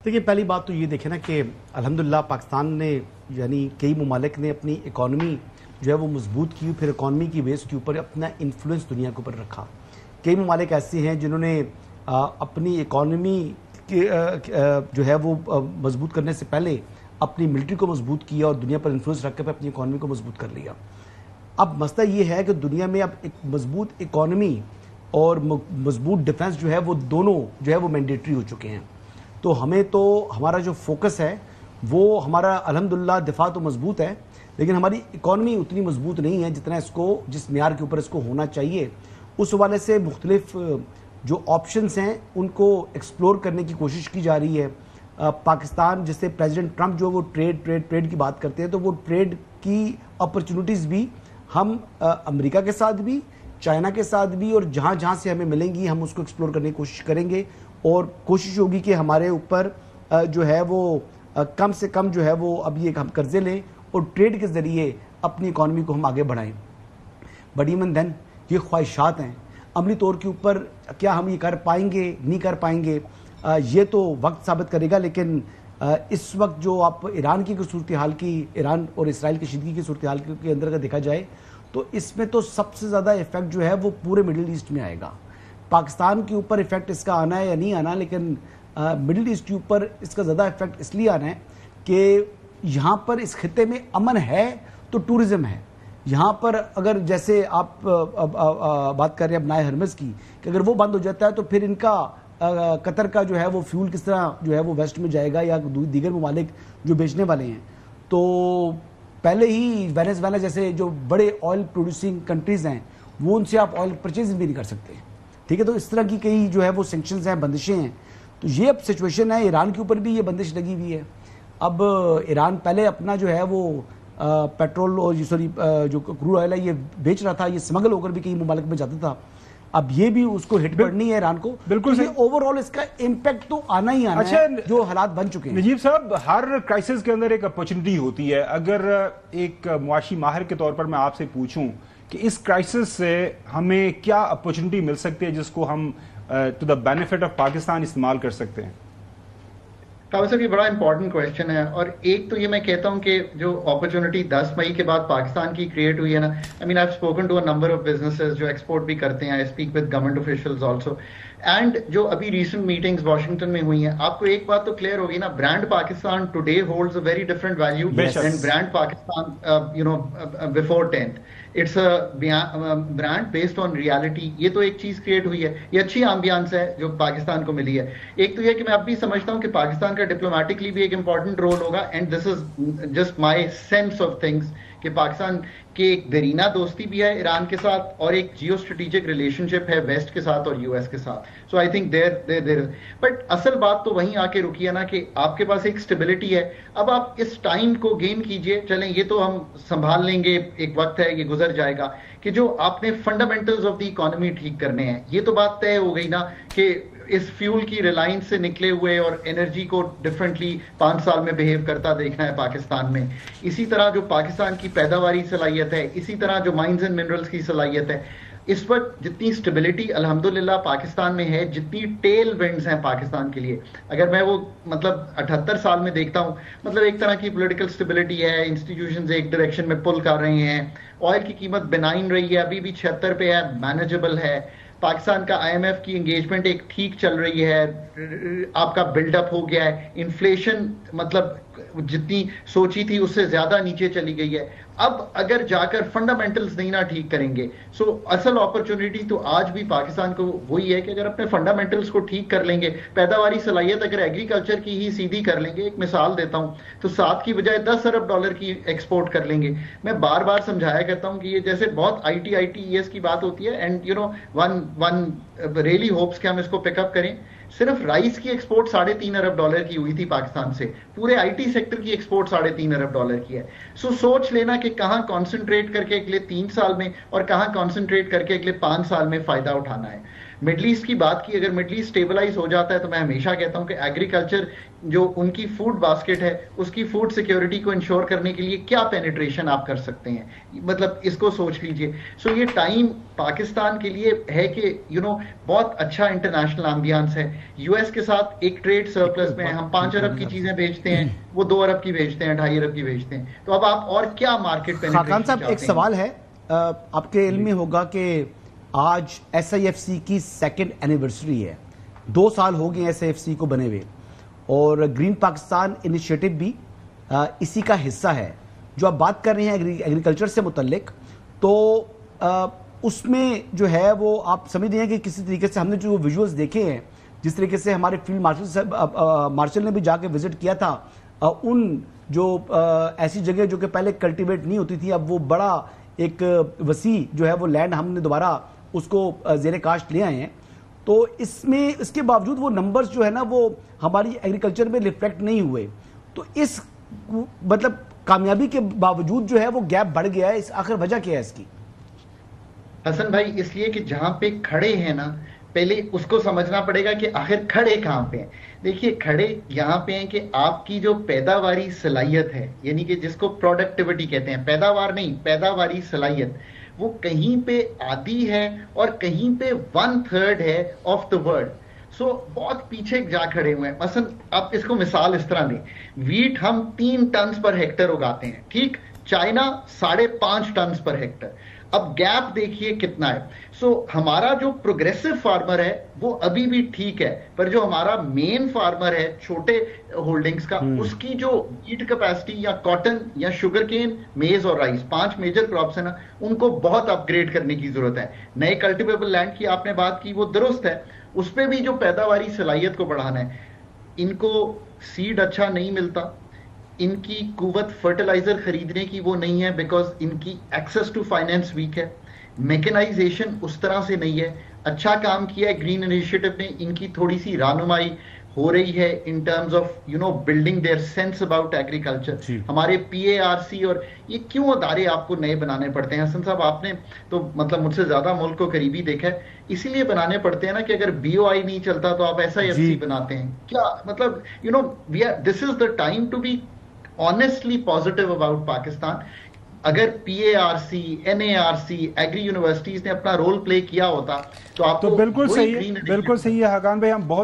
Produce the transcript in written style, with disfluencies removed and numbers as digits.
देखिए, पहली बात तो ये देखें ना कि अल्हम्दुलिल्लाह पाकिस्तान ने यानी कई ममालिक ने अपनी इकॉनमी जो है वो मजबूत की, फिर इकॉनमी की बेस के ऊपर अपना इन्फ्लुएंस दुनिया के ऊपर रखा। कई ममालिक ऐसे हैं जिन्होंने अपनी इकॉनमी जो है वो मजबूत करने से पहले अपनी मिलिट्री को मजबूत किया और दुनिया पर इन्फ्लुएंस रख कर अपनी इकॉनमी को मजबूत कर लिया। अब मसला ये है कि दुनिया में अब एक मजबूत इकॉनमी और मजबूत डिफेंस जो है वो दोनों जो है वो मैंडेटरी हो चुके हैं। तो हमें तो हमारा जो फोकस है वो हमारा अल्हम्दुलिल्लाह दिफा तो मजबूत है, लेकिन हमारी इकॉनमी उतनी मजबूत नहीं है जितना इसको जिस मियार के ऊपर इसको होना चाहिए। उस हवाले से मुख्तलिफ जो ऑप्शंस हैं उनको एक्सप्लोर करने की कोशिश की जा रही है। पाकिस्तान जैसे प्रेसिडेंट ट्रंप जो वो ट्रेड की बात करते हैं, तो वो ट्रेड की अपॉर्चुनिटीज़ भी हम अमेरिका के साथ भी, चाइना के साथ भी, और जहाँ जहाँ से हमें मिलेंगी हम उसको एक्सप्लोर करने की कोशिश करेंगे। और कोशिश होगी कि हमारे ऊपर जो है वो कम से कम जो है वो अब ये हम कर्जे लें और ट्रेड के ज़रिए अपनी इकॉनमी को हम आगे बढ़ाएं। बट इवन देन ये ख्वाहिशात हैं, अमली तौर के ऊपर क्या हम ये कर पाएंगे नहीं कर पाएंगे ये तो वक्त साबित करेगा। लेकिन इस वक्त जो आप ईरान की सूरत हाल की, ईरान और इसराइल की शिदगी की सूरत हाल के अंदर अगर देखा जाए तो इसमें तो सबसे ज़्यादा इफेक्ट जो है वो पूरे मिडिल ईस्ट में आएगा। पाकिस्तान के ऊपर इफेक्ट इसका आना है या नहीं आना, लेकिन मिडिल ईस्ट के ऊपर इसका ज़्यादा इफेक्ट इसलिए आना है कि यहाँ पर इस खिते में अमन है तो टूरिज़्म है। यहाँ पर अगर जैसे आप बात कर रहे हैं अब नाए हरमज़ की, कि अगर वो बंद हो जाता है तो फिर इनका कतर का जो है वो फ्यूल किस तरह जो है वो वेस्ट में जाएगा या दीगर ममालिक जो बेचने वाले हैं। तो पहले ही वेनेजुएला जैसे जो बड़े ऑयल प्रोड्यूसिंग कंट्रीज़ हैं वो उनसे आप ऑयल परचेज भी नहीं कर सकते, ठीक है। तो इस तरह की कई जो है वो सेंक्शंस हैं, बंदिशें हैं। तो ये अब सिचुएशन है। ईरान के ऊपर भी ये बंदिश लगी हुई है। अब ईरान पहले अपना जो है वो पेट्रोल और जो क्रूड ऑयल है ये बेच रहा था, ये स्मगल होकर भी कई ममालिक में जाता था। अब ये भी उसको हिट पड़नी है ईरान को। बिल्कुल, तो ओवरऑल इसका इम्पैक्ट तो आना ही आना है जो हालात बन चुके हैं। नजीब साहब, हर क्राइसिस के अंदर एक अपॉर्चुनिटी होती है। अगर एक मुआशी माहिर के तौर पर मैं आपसे पूछूं कि इस क्राइसिस से हमें क्या अपॉर्चुनिटी मिल सकती है जिसको हम to the benefit of Pakistan इस्तेमाल कर सकते हैं? काबिल साहब, ये बड़ा इंपॉर्टेंट क्वेश्चन है। और एक तो ये मैं कहता हूँ कि जो अपॉर्चुनिटी 10 मई के बाद पाकिस्तान की क्रिएट हुई है ना, I mean I have spoken to a number of businesses जो एक्सपोर्ट भी करते हैं, I speak with government officials also, and जो अभी रिसेंट मीटिंग्स वाशिंगटन में हुई हैं, आपको एक बात तो क्लियर होगी ना, brand Pakistan today holds a very different value then brand Pakistan before 10th। It's a brand based on reality. ये तो एक चीज क्रिएट हुई है, ये अच्छी एम्बियंस है जो पाकिस्तान को मिली है। एक तो ये कि मैं अब भी समझता हूँ कि पाकिस्तान का डिप्लोमेटिकली भी एक इंपॉर्टेंट रोल होगा, and this is just my sense of things कि पाकिस्तान की एक देरीना दोस्ती भी है ईरान के साथ और एक जियो स्ट्रेटेजिक रिलेशनशिप है वेस्ट के साथ और यूएस के साथ। सो आई थिंक देयर बट असल बात तो वहीं आके रुकी है ना कि आपके पास एक स्टेबिलिटी है। अब आप इस टाइम को गेन कीजिए, चलें ये तो हम संभाल लेंगे, एक वक्त है ये गुजर जाएगा, कि जो आपने फंडामेंटल्स ऑफ द इकोनॉमी ठीक करने हैं, ये तो बात तय हो गई ना कि इस फ्यूल की रिलायंस से निकले हुए और एनर्जी को डिफरेंटली 5 साल में बिहेव करता देखना है पाकिस्तान में। इसी तरह जो पाकिस्तान की पैदावारी सलाहियत है, इसी तरह जो माइंस एंड मिनरल्स की सलाहियत है, इस वक्त जितनी स्टेबिलिटी अल्हम्दुलिल्लाह पाकिस्तान में है, जितनी टेल विंड्स हैं पाकिस्तान के लिए, अगर मैं वो मतलब 78 साल में देखता हूँ, मतलब एक तरह की पॉलिटिकल स्टेबिलिटी है, इंस्टीट्यूशंस एक डायरेक्शन में पुल कर रहे हैं, ऑयल की कीमत बेनाइन रही है, अभी भी 76 पे है, मैनेजेबल है, पाकिस्तान का आईएमएफ की एंगेजमेंट एक ठीक चल रही है, आपका बिल्डअप हो गया है, इन्फ्लेशन मतलब जितनी सोची थी उससे ज्यादा नीचे चली गई है। अब अगर जाकर फंडामेंटल्स नहीं ना ठीक करेंगे, सो असल अपॉर्चुनिटी तो आज भी पाकिस्तान को वही है कि अगर अपने फंडामेंटल्स को ठीक कर लेंगे, पैदावारी सलाहियत अगर एग्रीकल्चर की ही सीधी कर लेंगे, एक मिसाल देता हूं, तो 7 की बजाय 10 अरब डॉलर की एक्सपोर्ट कर लेंगे। मैं बार बार समझाया करता हूं कि ये जैसे बहुत ITES की बात होती है, and you know one really hopes कि हम इसको पिकअप करें। सिर्फ राइस की एक्सपोर्ट 3.5 अरब डॉलर की हुई थी पाकिस्तान से, पूरे IT सेक्टर की एक्सपोर्ट 3.5 अरब डॉलर की है। सो सोच लेना कि कहां कॉन्सेंट्रेट करके अगले 3 साल में और कहां कॉन्सेंट्रेट करके अगले 5 साल में फायदा उठाना है। मिडल ईस्ट की बात की, अगर मिडल ईस्ट स्टेबलाइज हो जाता है तो मैं हमेशा कहता हूं कि एग्रीकल्चर जो उनकी फूड बास्केट है उसकी फूड सिक्योरिटी को इंश्योर करने के लिए क्या पेनिट्रेशन आप कर सकते हैं, मतलब इसको सोच लीजिए। सो ये टाइम पाकिस्तान के लिए है कि बहुत अच्छा इंटरनेशनल एम्बियंस है। यूएस के साथ एक ट्रेड सरप्लस में हम 5 अरब की चीजें बेचते हैं, वो 2 अरब की बेचते हैं, 2.5 अरब की बेचते हैं। तो अब आप और क्या मार्केट पेनिट्रेशन खाकान साहब, एक सवाल है, आपके इल्म में होगा कि आज SIFC की 2nd एनिवर्सरी है, 2 साल हो गए SIFC को बने हुए, और ग्रीन पाकिस्तान इनिशिएटिव भी इसी का हिस्सा है। जो आप बात कर रहे हैं एग्रीकल्चर से मुतल्लिक, तो उसमें जो है वो आप समझ रहे हैं कि किसी तरीके से हमने जो विजुअल्स देखे हैं, जिस तरीके से हमारे फील्ड मार्शल ने भी जाके विजिट किया था, उन जो ऐसी जगह जो कि पहले कल्टीवेट नहीं होती थी, अब वो बड़ा एक वसी जो है वो लैंड हमने दोबारा उसको ज़ेरे काश्त ले आए हैं। तो इसमें इसके बावजूद वो नंबर्स जो है ना वो हमारी एग्रीकल्चर में रिफ्लेक्ट नहीं हुए। तो इस मतलब कामयाबी के बावजूद जो है वो गैप बढ़ गया है, इस आखिर वजह क्या है इसकी? हसन भाई, इसलिए कि जहां पे खड़े हैं ना, पहले उसको समझना पड़ेगा कि आखिर खड़े कहां पे हैं। देखिए, खड़े यहां पे हैं कि आपकी जो पैदावारी सलाहियत है, यानी कि जिसको प्रोडक्टिविटी कहते हैं, पैदावार नहीं, पैदावारी सलाहियत, वो कहीं पे आधी है और कहीं पे 1/3 है ऑफ द वर्ल्ड। सो बहुत पीछे जा खड़े हुए हैं। मसलन आप इसको मिसाल इस तरह दें, वीट हम 3 टन पर हेक्टर उगाते हैं, ठीक, चाइना 5.5 टन पर हेक्टर। अब गैप देखिए कितना है। सो हमारा जो प्रोग्रेसिव फार्मर है वो अभी भी ठीक है, पर जो हमारा मेन फार्मर है छोटे होल्डिंग्स का, उसकी जो वीट कैपेसिटी या कॉटन या शुगर केन, मेज और राइस, 5 मेजर क्रॉप्स है ना, उनको बहुत अपग्रेड करने की जरूरत है। नए कल्टिवेबल लैंड की आपने बात की, वो दुरुस्त है, उस पर भी जो पैदावारी सलाहियत को बढ़ाना है। इनको सीड अच्छा नहीं मिलता, इनकी कुवत फर्टिलाइजर खरीदने की वो नहीं है, बिकॉज इनकी एक्सेस टू फाइनेंस वीक है, मैकेनाइजेशन उस तरह से नहीं है। अच्छा काम किया है ग्रीन इनिशिएटिव ने, इनकी थोड़ी सी रहनुमाई हो रही है in terms of building their sense about agriculture. हमारे PARC और ये क्यों अदारे आपको नए बनाने पड़ते हैं हसन साहब? आपने तो मतलब मुझसे ज्यादा मुल्क को करीबी देखा है, इसीलिए बनाने पड़ते हैं ना कि अगर BOI नहीं चलता तो आप SIFC बनाते हैं क्या? मतलब this is the time to be honestly positive about Pakistan. अगर PARC, NARC, एग्री यूनिवर्सिटीज ने अपना रोल प्ले किया होता तो आपको बिल्कुल सही है, बिल्कुल सही है हकान भाई। हम बहुत